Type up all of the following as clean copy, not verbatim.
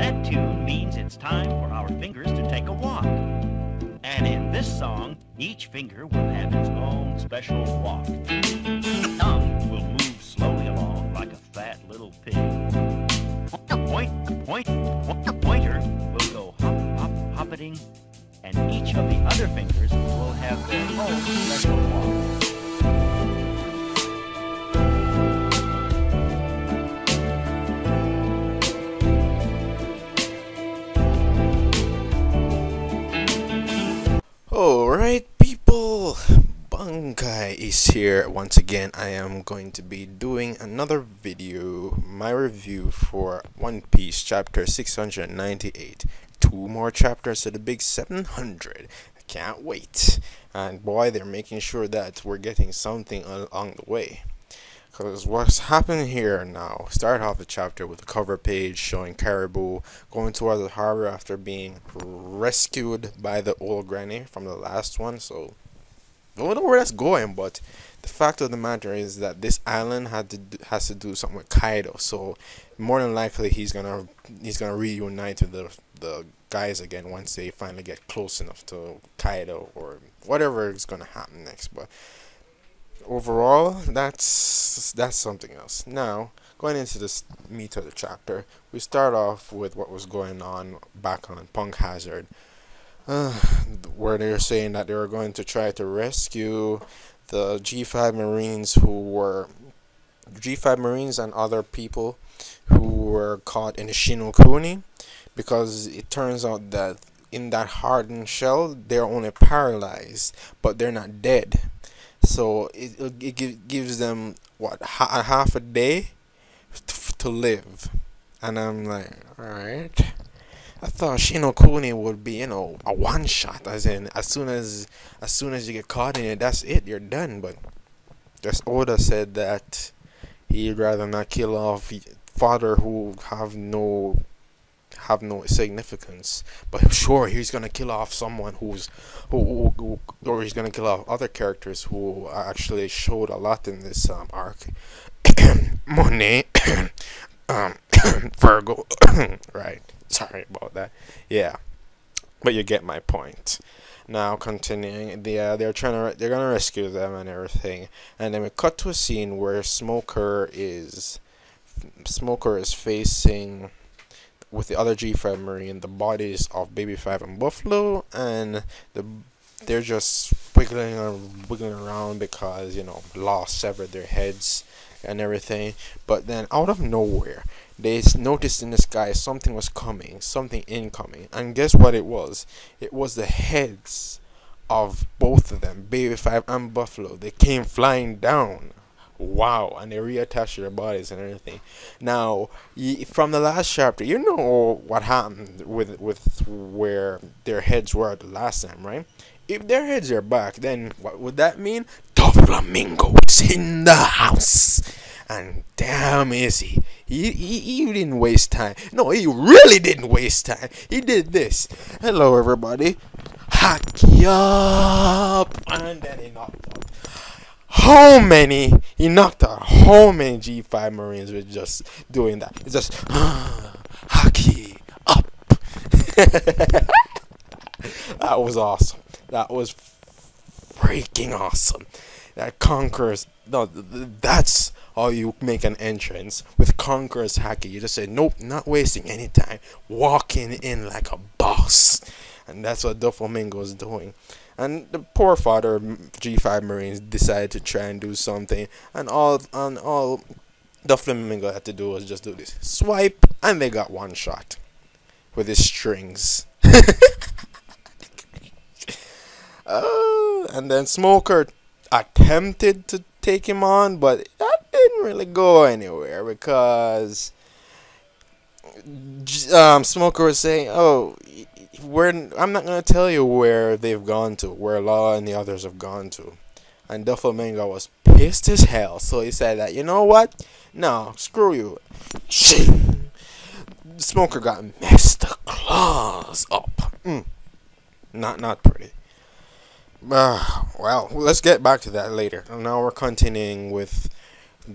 That tune means it's time for our fingers to take a walk. And in this song, each finger will have its own special walk. Thumb will move slowly along like a fat little pig. Pointer will go hop, hop, hoppeting, and each of the other fingers will have their own special walk. Alright people, Bunkai is here once again. I am going to be doing another video, my review for One Piece chapter 698. 2 more chapters to the big 700. I can't wait. And boy, they're making sure that we're getting something along the way. Because what's happening here now, start off the chapter with a cover page showing Caribou going towards the harbor after being rescued by the old granny from the last one. So, don't know where that's going, but the fact of the matter is that this island has to do something with Kaido. So, more than likely he's gonna reunite with the guys again once they finally get close enough to Kaido or whatever is gonna happen next. But overall, that's something else. Now, going into this meat of the chapter, we start off with what was going on back on Punk Hazard, where they're saying that they were going to try to rescue the G5 Marines and other people who were caught in the Shinokuni, because it turns out that in that hardened shell, they're only paralyzed, but they're not dead. So it gives them what, half a day to live, and I'm like, all right. I thought Shinokuni would be, a one shot, as in as soon as you get caught in it, that's it, you're done. But just Oda said that he'd rather not kill off fodder who have no significance, but sure, he's gonna kill off someone or he's gonna kill off other characters who actually showed a lot in this arc. Monet, Virgo, right? Sorry about that. Yeah, but you get my point. Now continuing, they're gonna rescue them and everything, and then we cut to a scene where Smoker is facing, with the other G5 Marine, the bodies of Baby 5 and Buffalo, and they're just wiggling around because, Law severed their heads and everything. But then out of nowhere, they noticed in the sky something was coming, something incoming, and guess what it was? It was the heads of both of them, Baby 5 and Buffalo. They came flying down. Wow, and they reattach their bodies and everything. Now, from the last chapter, you know what happened with where their heads were the last time, right? If their heads are back, then what would that mean? Doflamingo is in the house, and damn is he. He didn't waste time. No, he really didn't waste time. He did this. Hello, everybody. Hack up, and then he knocked out. He knocked out how many G5 Marines with just doing that? It's just hockey up. That was awesome. That was freaking awesome. That conquers. No, that's how you make an entrance with Conqueror's Haki. You just say, nope, not wasting any time, walking in like a boss, and that's what Doflamingo is doing. And the poor father G5 Marines decided to try and do something, and all Doflamingo had to do was just do this swipe, and they got one shot with his strings. And then Smoker attempted to take him on, but that didn't really go anywhere because Smoker was saying, "Oh, I'm not gonna tell you where they've gone to, where Law and the others have gone to." And Doflamingo was pissed as hell, so he said that, you know what? No, screw you. Smoker got messed the claws up. Not pretty. Well, let's get back to that later. Now we're continuing with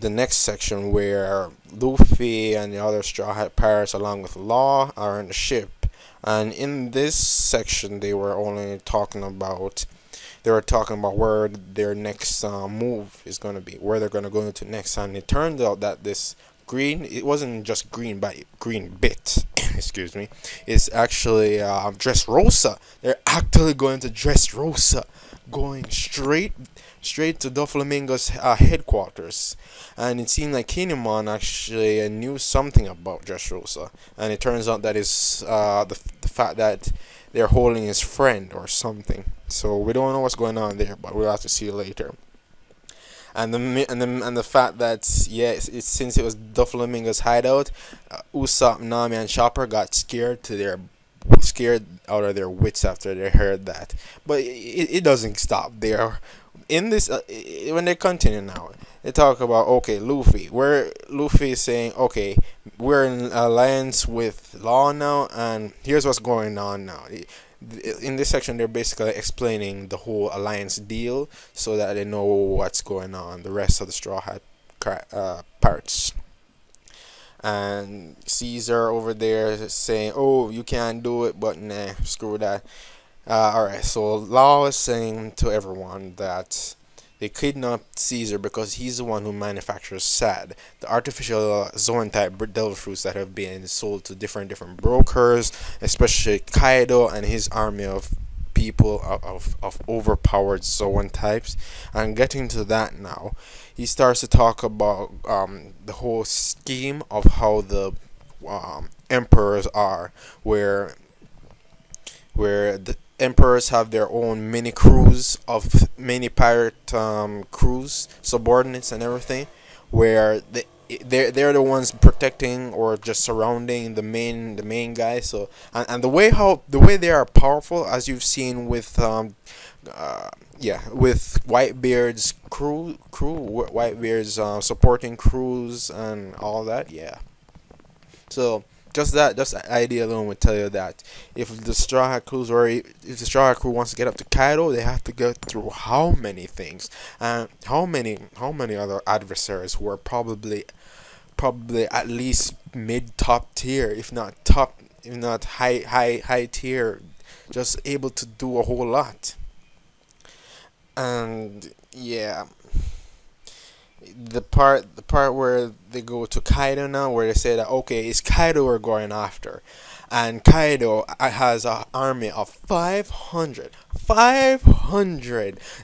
the next section where Luffy and the other Straw Hat Pirates, along with Law, are in the ship. And in this section, they were talking about where their next move is going to be, where they're going to go into next. And it turned out that this green, it wasn't just green by green bit, excuse me, it's actually Dressrosa. They're actually going to Dressrosa, going straight to Doflamingo's headquarters. And it seemed like Kinemon actually knew something about Dressrosa, and it turns out that is the fact that they're holding his friend or something. So we don't know what's going on there, but we'll have to see later. And the fact that, yes, since it was Doflamingo's hideout, Usopp, Nami, and Chopper got scared out of their wits after they heard that. But it doesn't stop there. In this, when they continue now, they talk about, okay, Luffy. Where Luffy is saying, okay, we're in alliance with Law now, and here's what's going on now. In this section, they're basically explaining the whole alliance deal so that they know what's going on. The rest of the Straw Hat parts. And Caesar over there saying, oh, you can't do it, but nah, screw that. Alright, so Law is saying to everyone that they kidnapped Caesar because he's the one who manufactures SAD, the artificial zoan-type devil fruits that have been sold to different brokers, especially Kaido and his army of people of overpowered zoan-types. And getting to that now, he starts to talk about the whole scheme of how the emperors are, where the emperors have their own mini crews of many pirate crews, subordinates and everything, where they're the ones protecting or just surrounding the main guy. So and the way they are powerful, as you've seen with with Whitebeard's crew, Whitebeard's supporting crews and all that. Yeah, so just that idea alone would tell you that if the Straw Hat crew wants to get up to Kaido, they have to go through how many things, and how many other adversaries who are probably at least top tier, if not high tier, just able to do a whole lot. And yeah, the part where they go to Kaido now, where they say that, okay, it's Kaido we're going after, and Kaido has an army of 500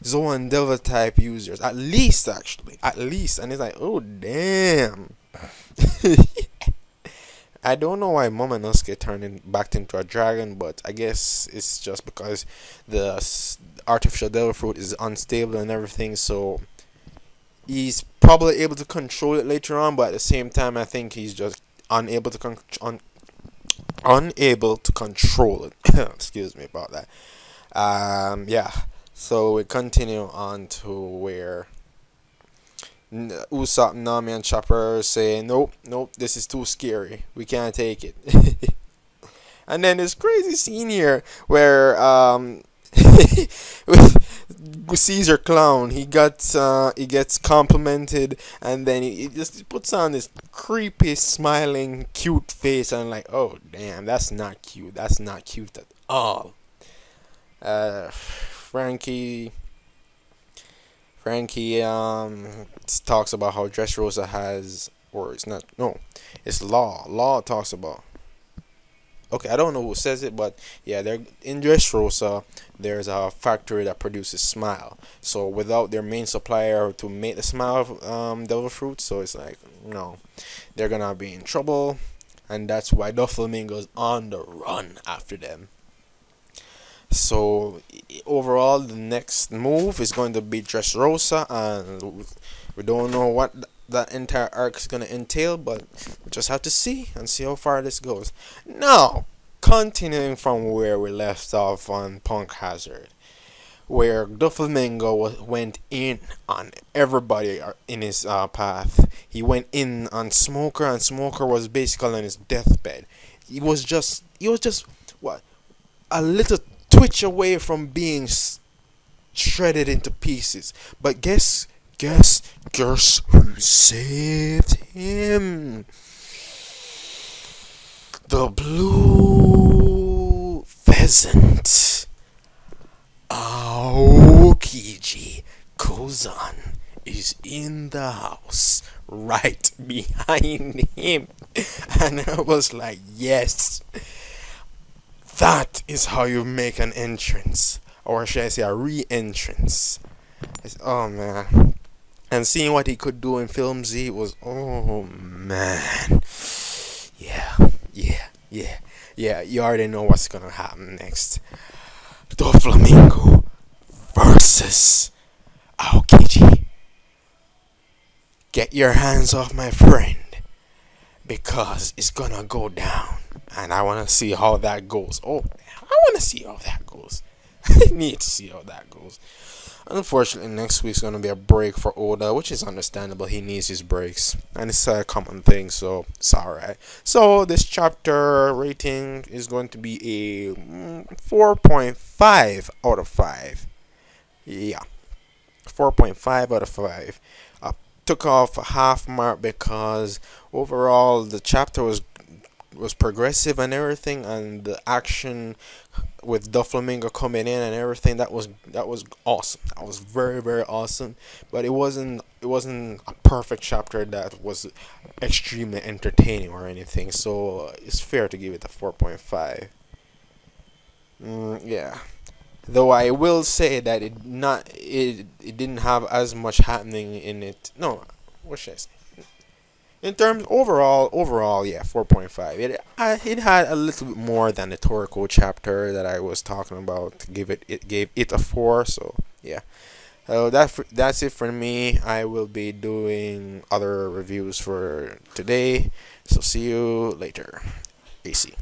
Zoan Devil type users, at least, and it's like, oh damn. I don't know why Momonosuke turned back into a dragon, but I guess it's just because the artificial devil fruit is unstable and everything, so he's probably able to control it later on, but at the same time, I think he's just unable to control it. Excuse me about that. Yeah. So we continue on to where Usopp, Nami, and Chopper are saying, nope, this is too scary. We can't take it. And then this crazy scene here where with Caesar Clown, he gets complimented, and then he just puts on this creepy smiling cute face, and I'm like, oh damn, that's not cute at all. Frankie talks about how Dressrosa has, or it's not, no, it's Law talks about, okay, I don't know who says it, but yeah, they're in Dressrosa. There's a factory that produces Smile. So without their main supplier to make the Smile devil fruit, so it's like, no, they're gonna be in trouble, and that's why Doflamingo's on the run after them. So overall, the next move is going to be Dressrosa, and we don't know what that entire arc is going to entail, but we just have to see how far this goes. Now, continuing from where we left off on Punk Hazard, where Doflamingo went in on everybody in his path. He went in on Smoker, and Smoker was basically on his deathbed. He was just what, a little twitch away from being shredded into pieces. But guess guess who saved him? The blue pheasant. Aokiji Kozan is in the house right behind him. And I was like, yes, that is how you make an entrance. Or should I say a re-entrance. Oh man. And seeing what he could do in Film Z was, oh man. Yeah, you already know what's gonna happen next. Doflamingo versus Aokiji. Get your hands off my friend, because it's gonna go down. And I wanna see how that goes. Oh, I wanna see how that goes. I need to see how that goes. Unfortunately, next week's gonna be a break for Oda, which is understandable. He needs his breaks, and it's a common thing, so it's alright. So this chapter rating is going to be a 4.5 out of 5. Yeah, 4.5 out of 5. I took off a half mark because overall the chapter was progressive and everything, and the action with Doflamingo coming in and everything, that was awesome. That was very awesome. But it wasn't a perfect chapter that was extremely entertaining or anything. So it's fair to give it a 4.5. Yeah. Though I will say that it didn't have as much happening in it. No, what should I say? In terms overall, yeah, 4.5. It had a little bit more than the Toriko chapter that I was talking about. It gave it a 4. So yeah, that's it for me. I will be doing other reviews for today. So see you later. AC.